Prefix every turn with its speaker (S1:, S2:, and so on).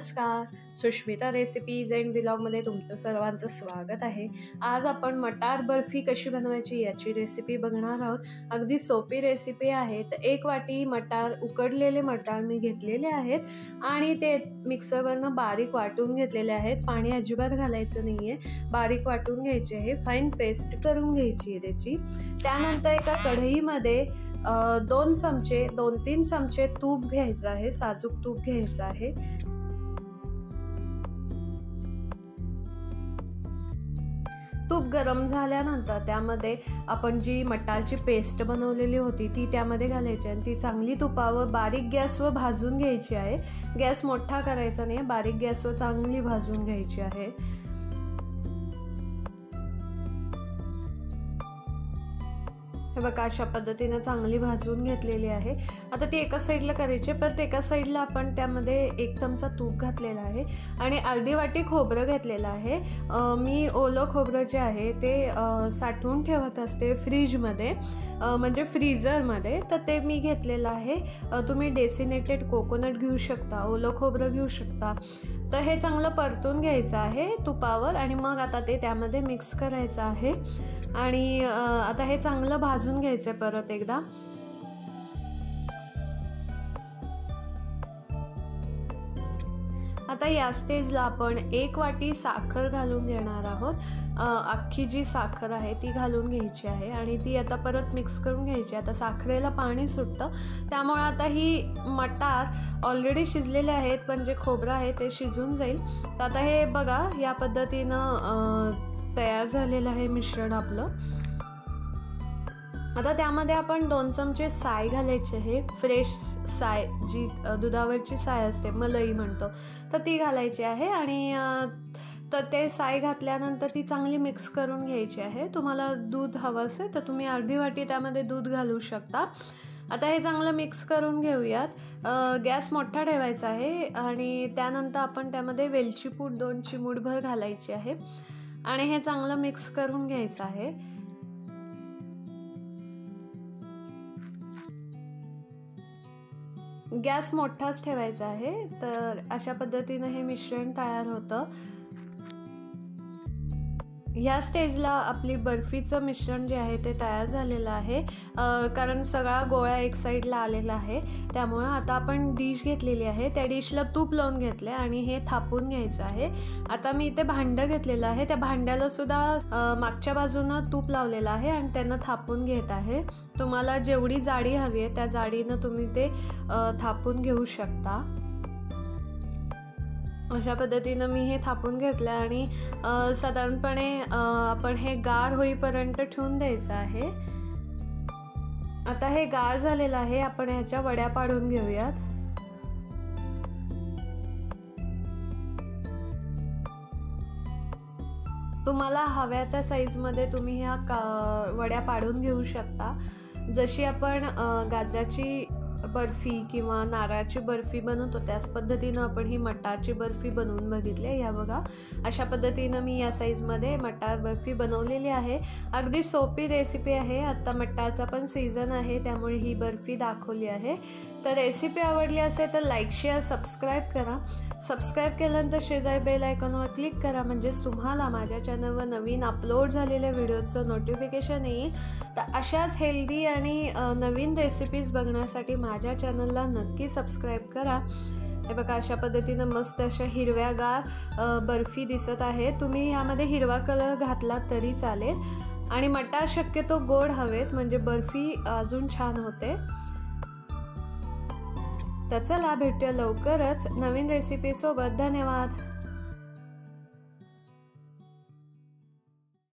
S1: नमस्कार, Sushmita recipes and व्लॉगमध्ये तुमचं सर्वांचं स्वागत आहे। आज आपण मटार बर्फी कशी बनवायची याची रेसिपी बघणार आहोत। अगदी सोपी रेसिपी आहे। तर 1 वाटी मटार, उकडलेले मटार मी घेतलेले आहेत आणि ते मिक्सरवरनं बारीक वाटून घेतलेले आहेत। पाणी अजिबात घालायचं नाही आहे, बारीक वाटून घ्यायचे आहे, फाईन पेस्ट करून घ्यायची आहे त्याची। त्यानंतर एका कढईमध्ये 2-3 चमचे तूप घ्यायचं आहे, साजूक तूप घ्यायचं आहे। तूप गरम झाल्यानंतर त्यामध्ये आपण जी मटारची पेस्ट बनवलेली होती ती त्यामध्ये घालायची आणि ती चांगली तुपावर बारीक गॅसवर भाजून घ्यायची आहे। गॅस मोठा करायचा नाही, बारीक गॅसवर चांगली भाजून घ्यायची आहे। हे बघा, अशा पद्धतीने चांगली भाजून घेतलेली आहे। आता ती एका साईडला करायची, परत एका साईडला आपण त्यामध्ये 1 चमचा तूप घातलेला आहे आणि अर्धी वाटी खोबरं घेतलेलं आहे। मी ओलं खोबरं जे आहे ते साठवून ठेवत असते फ्रीजमध्ये, म्हणजे फ्रीझरमध्ये, तर ते मी घेतलेलं आहे। तुम्ही डेसिनेटेड कोकोनट घेऊ शकता, ओलं खोबरं घेऊ शकता। तर हे चांगलं परतून घ्यायचं आहे तुपावर आणि मग आता ते त्यामध्ये मिक्स करायचं आहे आणि आता हे चांगलं भाजून घ्यायचं परत एकदा। आता या स्टेजला आपण 1 वाटी साखर घालून घेणार आहोत। अख्खी जी साखर आहे ती घालून घ्यायची आहे आणि ती आता परत मिक्स करून घ्यायची। आता साखरेला पाणी सुटतं, त्यामुळे आता ही मटार ऑलरेडी शिजलेले आहेत, पण जे खोबरं आहे ते शिजून जाईल। तर आता हे बघा, या पद्धतीनं तयार झालेलं आहे मिश्रण आपलं। आता त्यामध्ये आपण 2 चमचे साय घालायचे आहे, फ्रेश साय, जी दुधावरची साय असते, मलई म्हणतो, तर ती घालायची आहे। आणि तर ते साय घातल्यानंतर ती चांगली मिक्स करून घ्यायची आहे। तुम्हाला दूध हवं असेल तर तुम्ही अर्धी वाटी त्यामध्ये दूध घालू शकता। आता हे चांगलं मिक्स करून घेऊयात। गॅस मोठा ठेवायचा आहे आणि त्यानंतर आपण त्यामध्ये वेलची पूड 2 चिमूटभर घालायची आहे आणि हे चांगलं मिक्स करून घ्यायचं आहे। गॅस मोठाच ठेवायचा आहे। तर अशा पद्धतीने हे मिश्रण तयार होतं। या स्टेजला आपली बर्फीचं मिश्रण जे आहे ते तयार झालेलं आहे, कारण सगळा गोळा एक साईडला आलेला आहे। त्यामुळे आता आपण डिश घेतलेली आहे, त्या डिशला तूप लावून घेतले आणि हे थापून घ्यायचं आहे। आता मी इथे भांडं घेतलेलं आहे, त्या भांड्याला सुद्धा मागच्या बाजूनं तूप लावलेलं आहे आणि त्यांना थापून घेत आहे। तुम्हाला जेवढी जाडी हवी आहे त्या जाडीनं तुम्ही ते थापून घेऊ शकता। अशा पद्धतीनं मी हे थापून घेतलं आणि साधारणपणे आपण हे गार होईपर्यंत ठेवून द्यायचं आहे। आता हे गार झालेलं आहे, आपण ह्याच्या वड्या पाडून घेऊयात। तुम्हाला हव्या त्या साईजमध्ये तुम्ही ह्या वड्या पाडून घेऊ शकता। जशी आपण गाजराची बर्फी किंवा नारळाची बर्फी बनवतो त्याच पद्धतीनं आपण ही मटारची बर्फी बनवून बघितली। या बघा, अशा पद्धतीनं मी या साईजमध्ये मटार बर्फी बनवलेली आहे। अगदी सोपी रेसिपी आहे। आता मटारचा पण सीझन आहे, त्यामुळे ही बर्फी दाखवली आहे। तर रेसिपी आवडली असेल तर लाईक, शेअर, सबस्क्राईब करा। सबस्क्राईब केल्यानंतर शेजारी बेल आयकॉनवर क्लिक करा, म्हणजेच तुम्हाला माझ्या चॅनलवर नवीन अपलोड झालेल्या व्हिडिओचं नोटिफिकेशन येईल। तर अशाच हेल्दी आणि नवीन रेसिपीज बघण्यासाठी माझ्या चॅनलला नक्की सबस्क्राईब करा। हे बघा, अशा पद्धतीनं मस्त अशा हिरव्यागार बर्फी दिसत आहे। तुम्ही ह्यामध्ये हिरवा कलर घातला तरी चालेल आणि मटार शक्यतो गोड हवेत, म्हणजे बर्फी अजून छान होते। तर चला, भेटूया लवकरच नवीन रेसिपीसोबत। धन्यवाद।